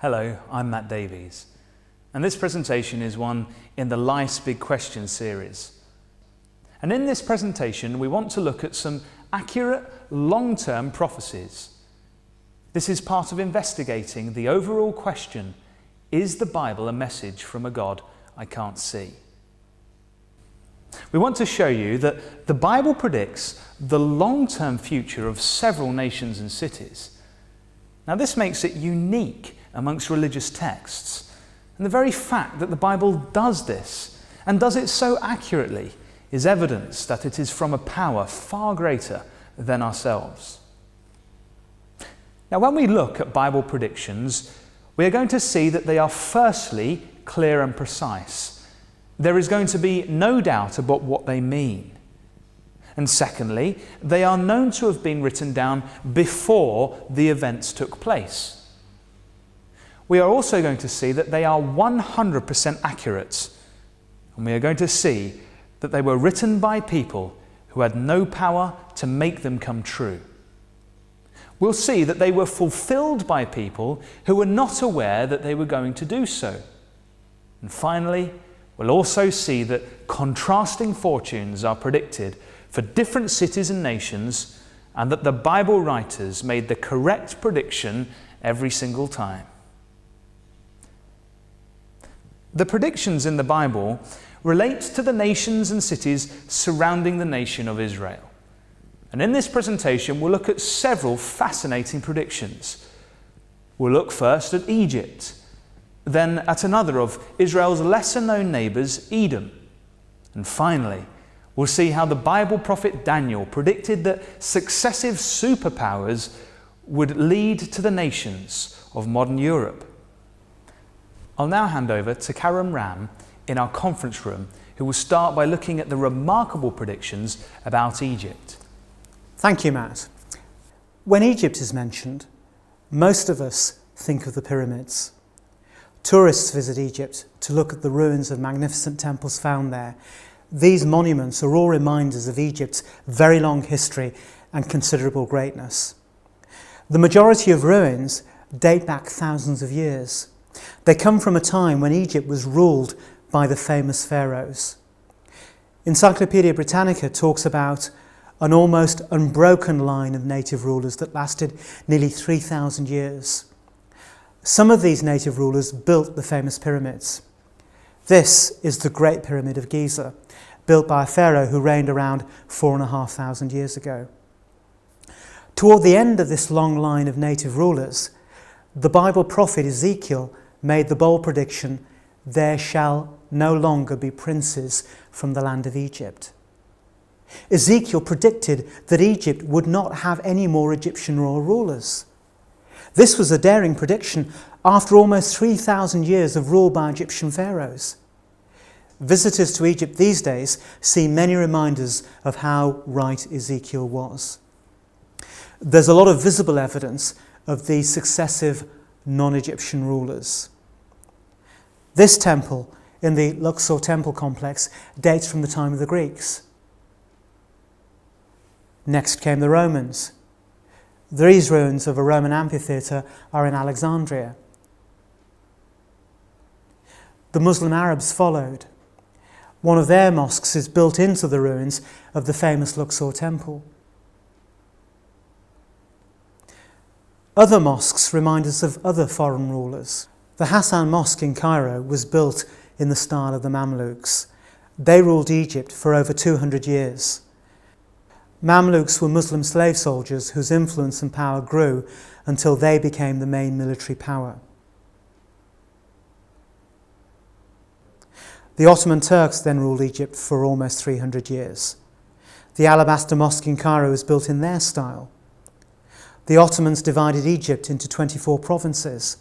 Hello, I'm Matt Davies, and this presentation is one in the Life's Big Questions series. And in this presentation, we want to look at some accurate, long-term prophecies. This is part of investigating the overall question, is the Bible a message from a God I can't see? We want to show you that the Bible predicts the long-term future of several nations and cities. Now, this makes it unique amongst religious texts. And the very fact that the Bible does this, and does it so accurately, is evidence that it is from a power far greater than ourselves. Now, when we look at Bible predictions, we are going to see that they are firstly clear and precise. There is going to be no doubt about what they mean. And secondly, they are known to have been written down before the events took place. We are also going to see that they are 100% accurate, and we are going to see that they were written by people who had no power to make them come true. We'll see that they were fulfilled by people who were not aware that they were going to do so. And finally, we'll also see that contrasting fortunes are predicted for different cities and nations, and that the Bible writers made the correct prediction every single time. The predictions in the Bible relate to the nations and cities surrounding the nation of Israel. And in this presentation, we'll look at several fascinating predictions. We'll look first at Egypt, then at another of Israel's lesser-known neighbours, Edom. And finally, we'll see how the Bible prophet Daniel predicted that successive superpowers would lead to the nations of modern Europe. I'll now hand over to Karam Ram in our conference room, who will start by looking at the remarkable predictions about Egypt. Thank you, Matt. When Egypt is mentioned, most of us think of the pyramids. Tourists visit Egypt to look at the ruins of magnificent temples found there. These monuments are all reminders of Egypt's very long history and considerable greatness. The majority of ruins date back thousands of years. They come from a time when Egypt was ruled by the famous pharaohs. Encyclopaedia Britannica talks about an almost unbroken line of native rulers that lasted nearly 3,000 years. Some of these native rulers built the famous pyramids. This is the Great Pyramid of Giza, built by a pharaoh who reigned around 4,500 years ago. Toward the end of this long line of native rulers, the Bible prophet Ezekiel made the bold prediction, "There shall no longer be princes from the land of Egypt." Ezekiel predicted that Egypt would not have any more Egyptian royal rulers. This was a daring prediction after almost 3,000 years of rule by Egyptian pharaohs. Visitors to Egypt these days see many reminders of how right Ezekiel was. There's a lot of visible evidence of these successive non-Egyptian rulers. This temple in the Luxor temple complex dates from the time of the Greeks. Next came the Romans. These ruins of a Roman amphitheatre are in Alexandria. The Muslim Arabs followed. One of their mosques is built into the ruins of the famous Luxor temple. Other mosques remind us of other foreign rulers. The Hassan Mosque in Cairo was built in the style of the Mamluks. They ruled Egypt for over 200 years. Mamluks were Muslim slave soldiers whose influence and power grew until they became the main military power. The Ottoman Turks then ruled Egypt for almost 300 years. The Alabaster Mosque in Cairo was built in their style. The Ottomans divided Egypt into 24 provinces.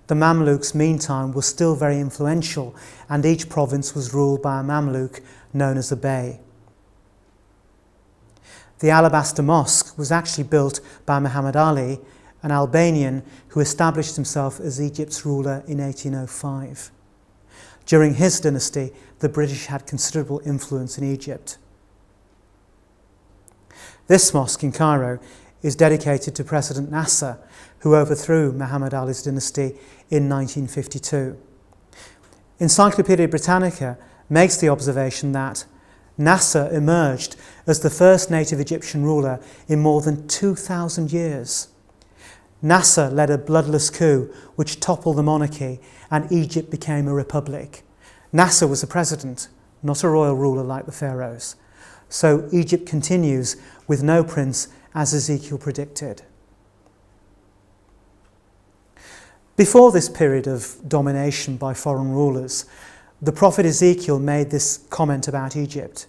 The Mamluks, meantime, were still very influential, and each province was ruled by a Mamluk known as a bey. The Alabaster Mosque was actually built by Muhammad Ali, an Albanian who established himself as Egypt's ruler in 1805. During his dynasty, the British had considerable influence in Egypt. This mosque in Cairo is dedicated to President Nasser, who overthrew Muhammad Ali's dynasty in 1952. Encyclopaedia Britannica makes the observation that Nasser emerged as the first native Egyptian ruler in more than 2,000 years. Nasser led a bloodless coup which toppled the monarchy and Egypt became a republic. Nasser was a president, not a royal ruler like the pharaohs. So Egypt continues with no prince, as Ezekiel predicted. Before this period of domination by foreign rulers, the prophet Ezekiel made this comment about Egypt.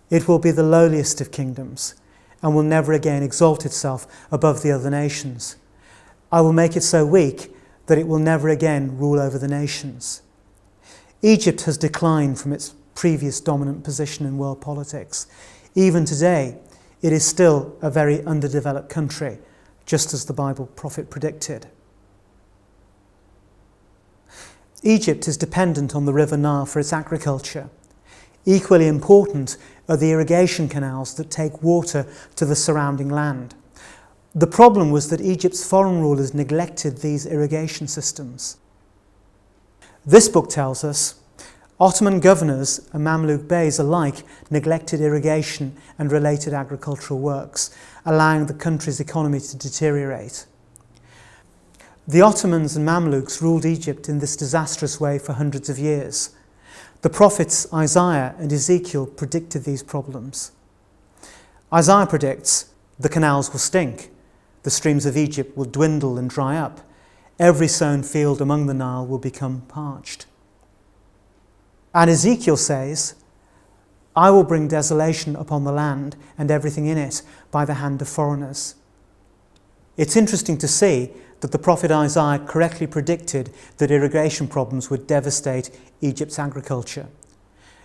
It will be the lowliest of kingdoms and will never again exalt itself above the other nations. I will make it so weak that it will never again rule over the nations. Egypt has declined from its previous dominant position in world politics. Even today, it is still a very underdeveloped country, just as the Bible prophet predicted. Egypt is dependent on the River Nile for its agriculture. Equally important are the irrigation canals that take water to the surrounding land. The problem was that Egypt's foreign rulers neglected these irrigation systems. This book tells us Ottoman governors and Mamluk beys alike neglected irrigation and related agricultural works, allowing the country's economy to deteriorate. The Ottomans and Mamluks ruled Egypt in this disastrous way for hundreds of years. The prophets Isaiah and Ezekiel predicted these problems. Isaiah predicts the canals will stink, the streams of Egypt will dwindle and dry up, every sown field among the Nile will become parched. And Ezekiel says, I will bring desolation upon the land and everything in it by the hand of foreigners. It's interesting to see that the prophet Isaiah correctly predicted that irrigation problems would devastate Egypt's agriculture.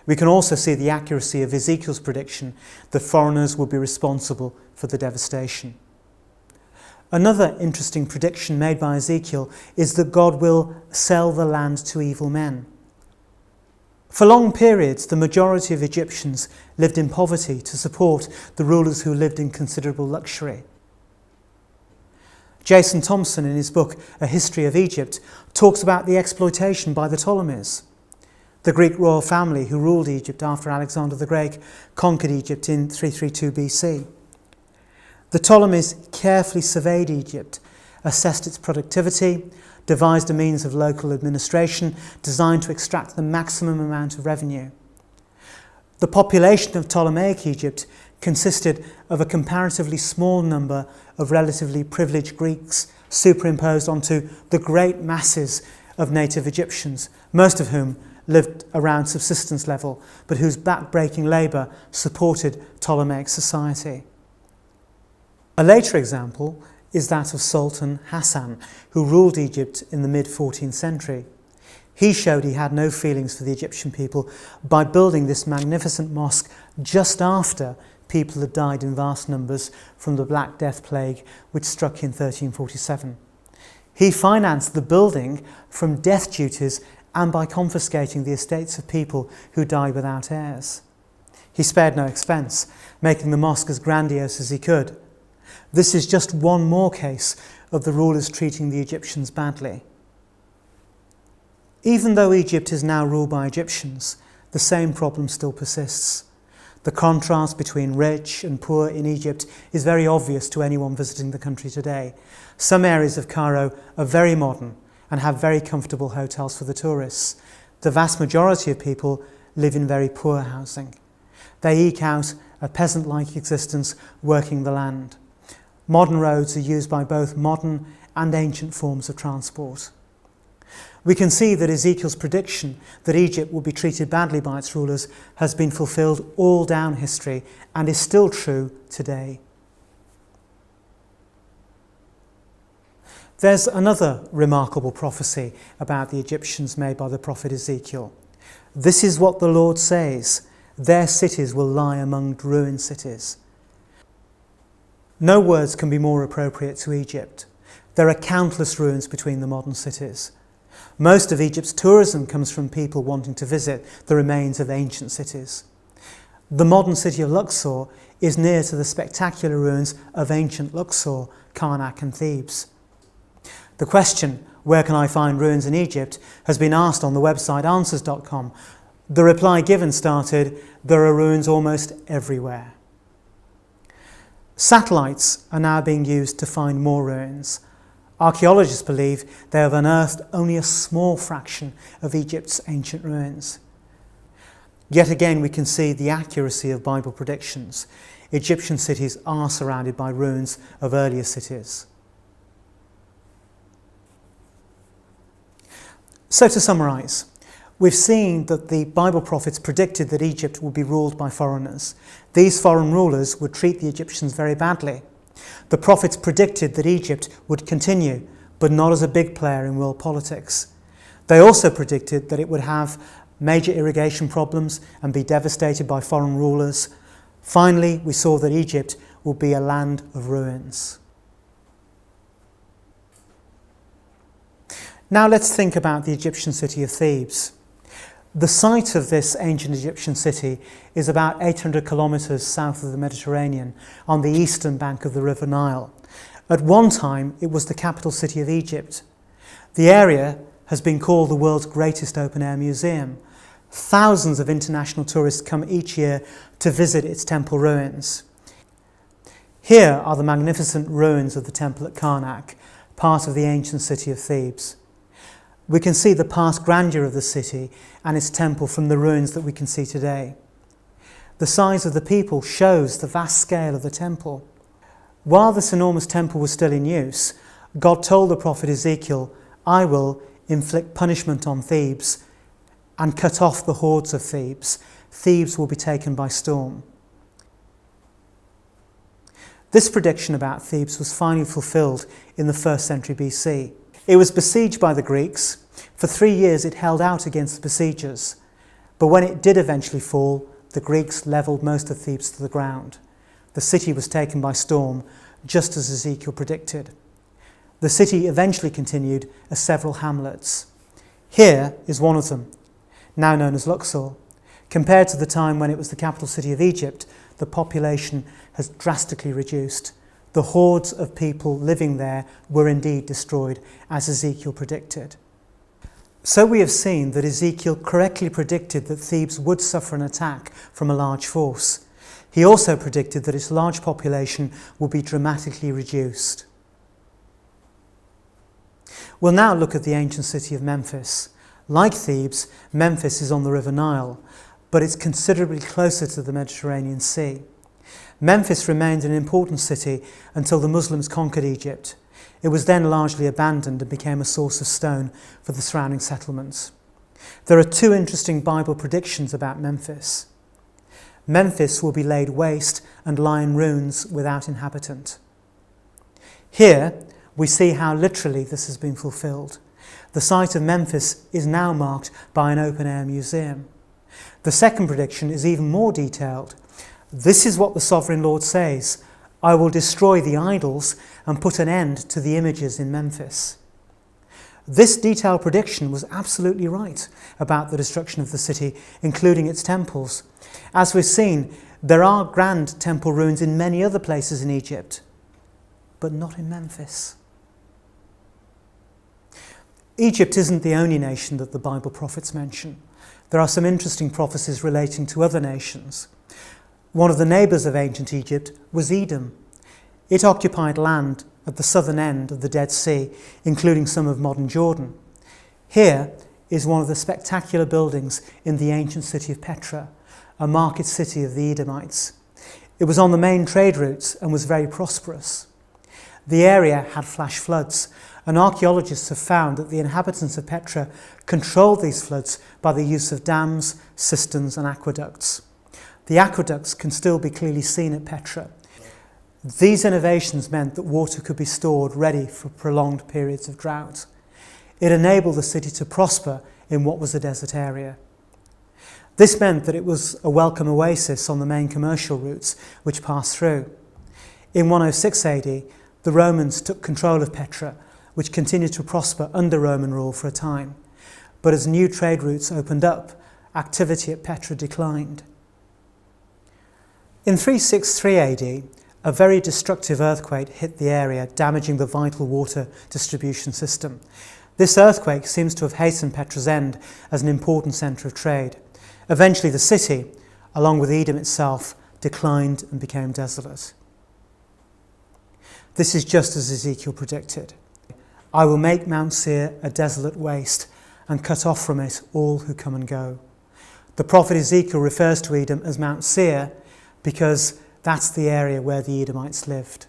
We can also see the accuracy of Ezekiel's prediction that foreigners will be responsible for the devastation. Another interesting prediction made by Ezekiel is that God will sell the land to evil men. For long periods, the majority of Egyptians lived in poverty to support the rulers who lived in considerable luxury. Jason Thompson, in his book A History of Egypt, talks about the exploitation by the Ptolemies, the Greek royal family who ruled Egypt after Alexander the Great conquered Egypt in 332 BC. The Ptolemies carefully surveyed Egypt, assessed its productivity, devised a means of local administration designed to extract the maximum amount of revenue. The population of Ptolemaic Egypt consisted of a comparatively small number of relatively privileged Greeks superimposed onto the great masses of native Egyptians, most of whom lived around subsistence level, but whose back-breaking labour supported Ptolemaic society. A later example is that of Sultan Hassan, who ruled Egypt in the mid-14th century. He showed he had no feelings for the Egyptian people by building this magnificent mosque just after people had died in vast numbers from the Black Death plague which struck in 1347. He financed the building from death duties and by confiscating the estates of people who died without heirs. He spared no expense, making the mosque as grandiose as he could. This is just one more case of the rulers treating the Egyptians badly. Even though Egypt is now ruled by Egyptians, the same problem still persists. The contrast between rich and poor in Egypt is very obvious to anyone visiting the country today. Some areas of Cairo are very modern and have very comfortable hotels for the tourists. The vast majority of people live in very poor housing. They eke out a peasant-like existence working the land. Modern roads are used by both modern and ancient forms of transport. We can see that Ezekiel's prediction that Egypt would be treated badly by its rulers has been fulfilled all down history and is still true today. There's another remarkable prophecy about the Egyptians made by the prophet Ezekiel. This is what the Lord says, their cities will lie among ruined cities. No words can be more appropriate to Egypt. There are countless ruins between the modern cities. Most of Egypt's tourism comes from people wanting to visit the remains of ancient cities. The modern city of Luxor is near to the spectacular ruins of ancient Luxor, Karnak and Thebes. The question, where can I find ruins in Egypt, has been asked on the website answers.com. The reply given started, there are ruins almost everywhere. Satellites are now being used to find more ruins. Archaeologists believe they have unearthed only a small fraction of Egypt's ancient ruins. Yet again we can see the accuracy of Bible predictions. Egyptian cities are surrounded by ruins of earlier cities. So to summarise, we've seen that the Bible prophets predicted that Egypt would be ruled by foreigners. These foreign rulers would treat the Egyptians very badly. The prophets predicted that Egypt would continue, but not as a big player in world politics. They also predicted that it would have major irrigation problems and be devastated by foreign rulers. Finally, we saw that Egypt would be a land of ruins. Now let's think about the Egyptian city of Thebes. The site of this ancient Egyptian city is about 800 kilometres south of the Mediterranean, on the eastern bank of the River Nile. At one time, it was the capital city of Egypt. The area has been called the world's greatest open-air museum. Thousands of international tourists come each year to visit its temple ruins. Here are the magnificent ruins of the temple at Karnak, part of the ancient city of Thebes. We can see the past grandeur of the city and its temple from the ruins that we can see today. The size of the people shows the vast scale of the temple. While this enormous temple was still in use, God told the prophet Ezekiel, I will inflict punishment on Thebes and cut off the hordes of Thebes. Thebes will be taken by storm. This prediction about Thebes was finally fulfilled in the 1st century BC. It was besieged by the Greeks. For 3 years it held out against the besiegers. But when it did eventually fall, the Greeks levelled most of Thebes to the ground. The city was taken by storm, just as Ezekiel predicted. The city eventually continued as several hamlets. Here is one of them, now known as Luxor. Compared to the time when it was the capital city of Egypt, the population has drastically reduced. The hordes of people living there were indeed destroyed, as Ezekiel predicted. So we have seen that Ezekiel correctly predicted that Thebes would suffer an attack from a large force. He also predicted that its large population would be dramatically reduced. We'll now look at the ancient city of Memphis. Like Thebes, Memphis is on the River Nile, but it's considerably closer to the Mediterranean Sea. Memphis remained an important city until the Muslims conquered Egypt. It was then largely abandoned and became a source of stone for the surrounding settlements. There are 2 interesting Bible predictions about Memphis. Memphis will be laid waste and lie in ruins without inhabitant. Here we see how literally this has been fulfilled. The site of Memphis is now marked by an open-air museum. The second prediction is even more detailed. This is what the Sovereign Lord says, I will destroy the idols and put an end to the images in Memphis. This detailed prediction was absolutely right about the destruction of the city, including its temples. As we've seen, there are grand temple ruins in many other places in Egypt, but not in Memphis. Egypt isn't the only nation that the Bible prophets mention. There are some interesting prophecies relating to other nations. One of the neighbours of ancient Egypt was Edom. It occupied land at the southern end of the Dead Sea, including some of modern Jordan. Here is one of the spectacular buildings in the ancient city of Petra, a market city of the Edomites. It was on the main trade routes and was very prosperous. The area had flash floods, and archaeologists have found that the inhabitants of Petra controlled these floods by the use of dams, cisterns and aqueducts. The aqueducts can still be clearly seen at Petra. These innovations meant that water could be stored ready for prolonged periods of drought. It enabled the city to prosper in what was a desert area. This meant that it was a welcome oasis on the main commercial routes which passed through. In 106 AD, the Romans took control of Petra, which continued to prosper under Roman rule for a time. But as new trade routes opened up, activity at Petra declined. In 363 AD, a very destructive earthquake hit the area, damaging the vital water distribution system. This earthquake seems to have hastened Petra's end as an important centre of trade. Eventually the city, along with Edom itself, declined and became desolate. This is just as Ezekiel predicted. I will make Mount Seir a desolate waste and cut off from it all who come and go. The prophet Ezekiel refers to Edom as Mount Seir because that's the area where the Edomites lived.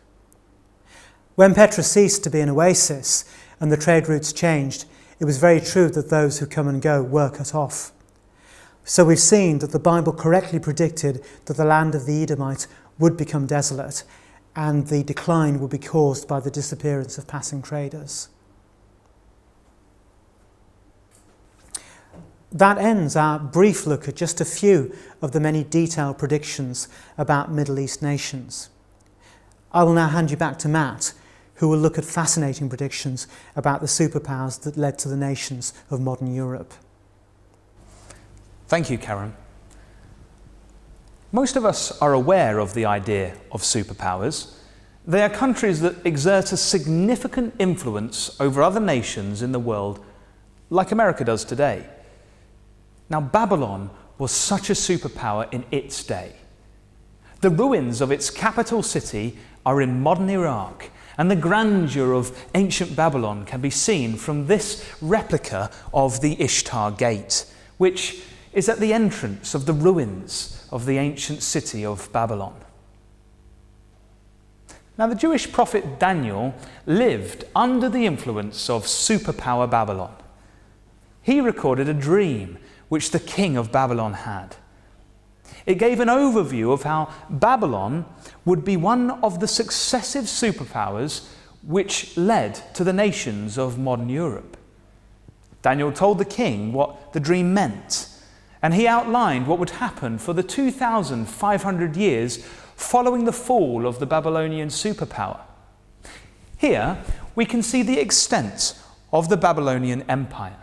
When Petra ceased to be an oasis and the trade routes changed, it was very true that those who come and go were cut off. So we've seen that the Bible correctly predicted that the land of the Edomites would become desolate and the decline would be caused by the disappearance of passing traders. That ends our brief look at just a few of the many detailed predictions about Middle East nations. I will now hand you back to Matt, who will look at fascinating predictions about the superpowers that led to the nations of modern Europe. Thank you, Karen. Most of us are aware of the idea of superpowers. They are countries that exert a significant influence over other nations in the world, like America does today. Now, Babylon was such a superpower in its day. The ruins of its capital city are in modern Iraq, and the grandeur of ancient Babylon can be seen from this replica of the Ishtar Gate, which is at the entrance of the ruins of the ancient city of Babylon. Now, the Jewish prophet Daniel lived under the influence of superpower Babylon. He recorded a dream which the king of Babylon had. It gave an overview of how Babylon would be one of the successive superpowers which led to the nations of modern Europe. Daniel told the king what the dream meant, and he outlined what would happen for the 2,500 years following the fall of the Babylonian superpower. Here we can see the extent of the Babylonian Empire.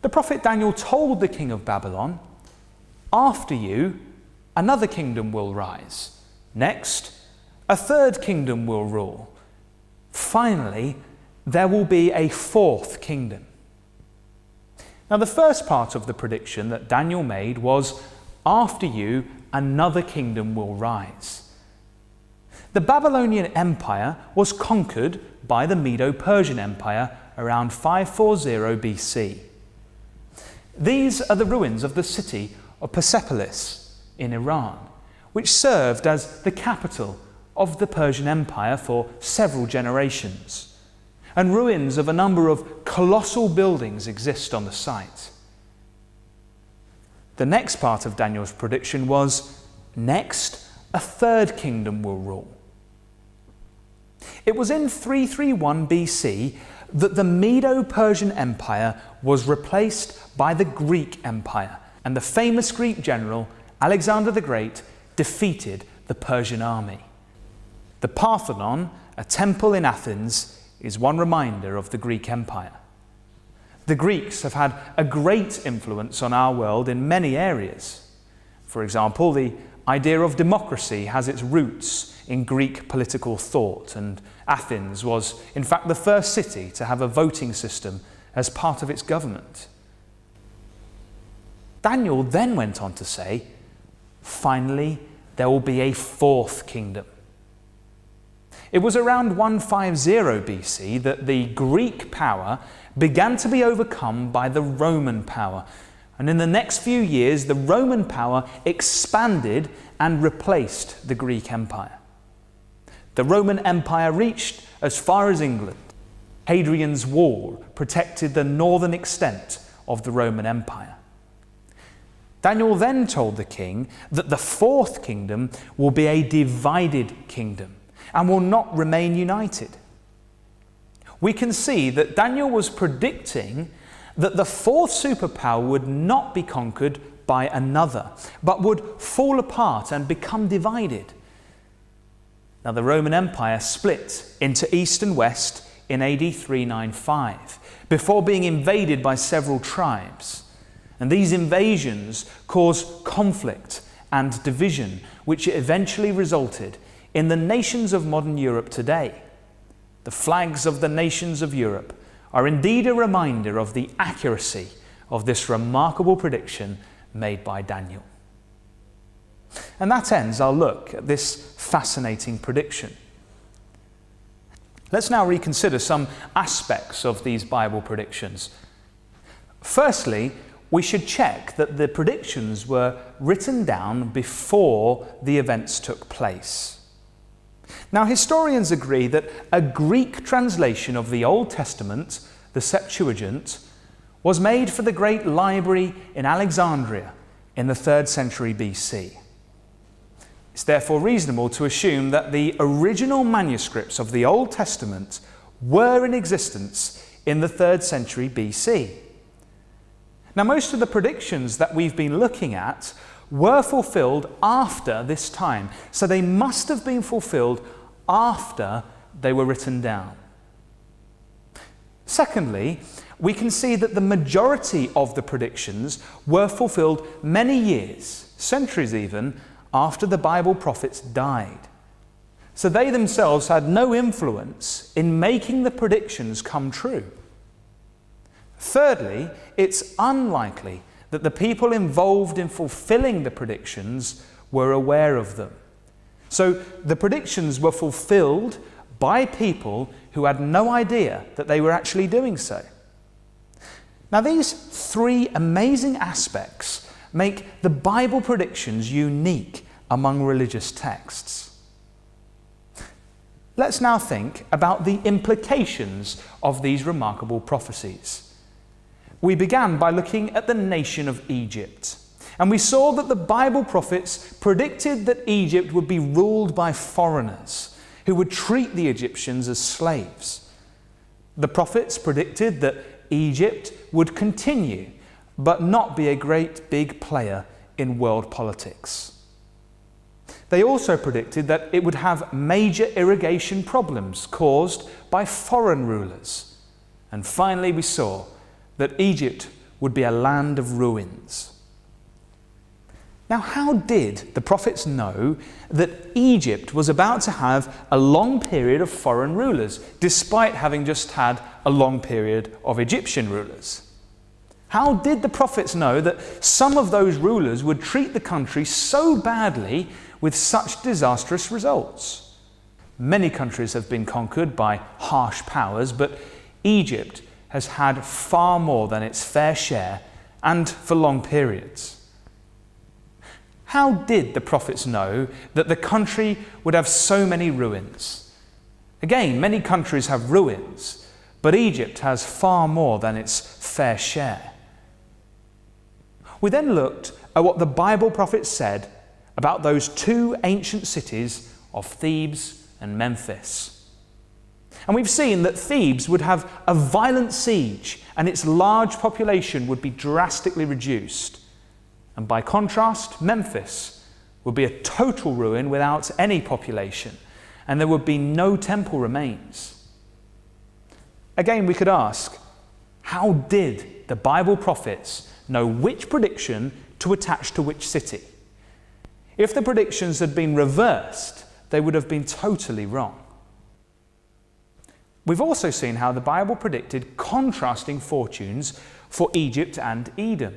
The prophet Daniel told the king of Babylon, "After you, another kingdom will rise. Next, a third kingdom will rule. Finally, there will be a fourth kingdom." Now, the first part of the prediction that Daniel made was, "After you, another kingdom will rise." The Babylonian Empire was conquered by the Medo-Persian Empire around 540 BC. These are the ruins of the city of Persepolis in Iran, which served as the capital of the Persian Empire for several generations, and ruins of a number of colossal buildings exist on the site. The next part of Daniel's prediction was, next, a third kingdom will rule. It was in 331 BC that the Medo-Persian Empire was replaced by the Greek Empire, and the famous Greek general Alexander the Great defeated the Persian army. The Parthenon, a temple in Athens, is one reminder of the Greek Empire. The Greeks have had a great influence on our world in many areas. For example, the idea of democracy has its roots in Greek political thought, and Athens was in fact the first city to have a voting system as part of its government. Daniel then went on to say, finally, there will be a fourth kingdom. It was around 150 BC that the Greek power began to be overcome by the Roman power. And in the next few years, the Roman power expanded and replaced the Greek Empire. The Roman Empire reached as far as England. Hadrian's Wall protected the northern extent of the Roman Empire. Daniel then told the king that the fourth kingdom will be a divided kingdom and will not remain united. We can see that Daniel was predicting that the fourth superpower would not be conquered by another, but would fall apart and become divided. Now, the Roman Empire split into East and West in AD 395, before being invaded by several tribes. And these invasions caused conflict and division which eventually resulted in the nations of modern Europe today. The flags of the nations of Europe are indeed a reminder of the accuracy of this remarkable prediction made by Daniel. And that ends our look at this fascinating prediction. Let's now reconsider some aspects of these Bible predictions. Firstly, we should check that the predictions were written down before the events took place. Now, historians agree that a Greek translation of the Old Testament, the Septuagint, was made for the great library in Alexandria in the 3rd century BC. It's therefore reasonable to assume that the original manuscripts of the Old Testament were in existence in the 3rd century BC. Now, most of the predictions that we've been looking at were fulfilled after this time, so they must have been fulfilled after they were written down. Secondly, we can see that the majority of the predictions were fulfilled many years, centuries even, after the Bible prophets died. So they themselves had no influence in making the predictions come true. Thirdly, it's unlikely that the people involved in fulfilling the predictions were aware of them. So the predictions were fulfilled by people who had no idea that they were actually doing so. Now, these three amazing aspects make the Bible predictions unique among religious texts. Let's now think about the implications of these remarkable prophecies. We began by looking at the nation of Egypt, and we saw that the Bible prophets predicted that Egypt would be ruled by foreigners who would treat the Egyptians as slaves. The prophets predicted that Egypt would continue, but not be a great big player in world politics. They also predicted that it would have major irrigation problems caused by foreign rulers. And finally, we saw that Egypt would be a land of ruins. Now, how did the prophets know that Egypt was about to have a long period of foreign rulers, despite having just had a long period of Egyptian rulers? How did the prophets know that some of those rulers would treat the country so badly with such disastrous results? Many countries have been conquered by harsh powers, but Egypt has had far more than its fair share, and for long periods. How did the prophets know that the country would have so many ruins? Again, many countries have ruins, but Egypt has far more than its fair share. We then looked at what the Bible prophets said about those two ancient cities of Thebes and Memphis. And we've seen that Thebes would have a violent siege and its large population would be drastically reduced. And by contrast, Memphis would be a total ruin without any population, and there would be no temple remains. Again, we could ask, how did the Bible prophets know which prediction to attach to which city? If the predictions had been reversed, they would have been totally wrong. We've also seen how the Bible predicted contrasting fortunes for Egypt and Edom.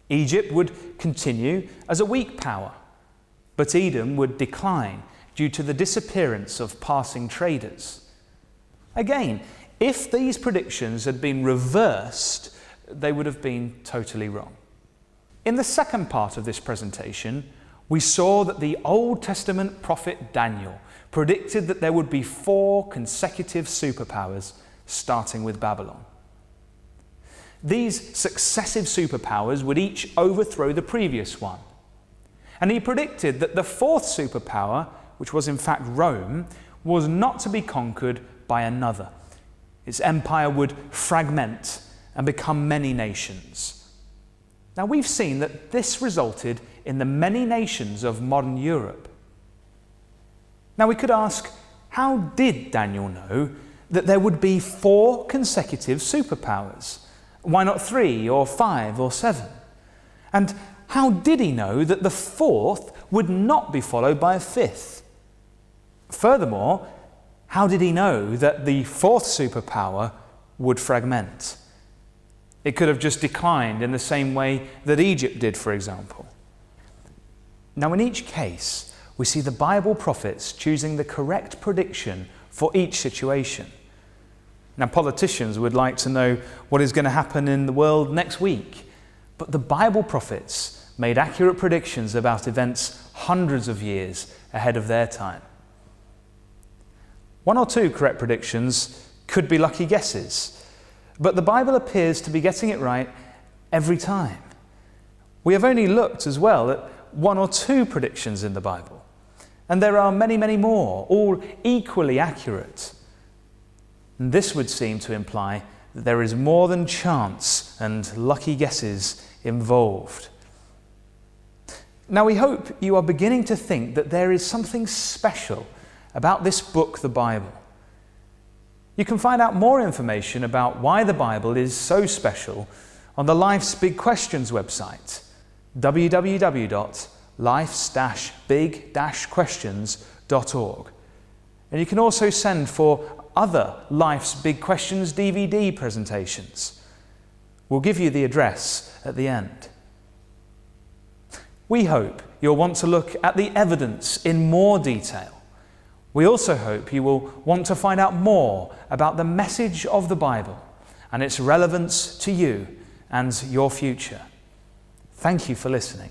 Egypt would continue as a weak power, but Edom would decline due to the disappearance of passing traders. Again, if these predictions had been reversed, they would have been totally wrong. In the second part of this presentation, we saw that the Old Testament prophet Daniel predicted that there would be 4 consecutive superpowers, starting with Babylon. These successive superpowers would each overthrow the previous one. And he predicted that the 4th superpower, which was in fact Rome, was not to be conquered by another. Its empire would fragment and become many nations. Now, we've seen that this resulted in the many nations of modern Europe. Now, we could ask, how did Daniel know that there would be 4 consecutive superpowers? Why not 3 or 5 or 7? And how did he know that the fourth would not be followed by a fifth? Furthermore, how did he know that the fourth superpower would fragment? It could have just declined in the same way that Egypt did, for example. Now, in each case, we see the Bible prophets choosing the correct prediction for each situation. Now, politicians would like to know what is going to happen in the world next week, but the Bible prophets made accurate predictions about events hundreds of years ahead of their time. One or two correct predictions could be lucky guesses, but the Bible appears to be getting it right every time. We have only looked as well at one or two predictions in the Bible, and there are many, many more, all equally accurate. And this would seem to imply that there is more than chance and lucky guesses involved. Now, we hope you are beginning to think that there is something special about this book, the Bible. You can find out more information about why the Bible is so special on the Life's Big Questions website, www.life's-big-questions.org. And you can also send for other Life's Big Questions DVD presentations. We'll give you the address at the end. We hope you'll want to look at the evidence in more detail. We also hope you will want to find out more about the message of the Bible and its relevance to you and your future. Thank you for listening.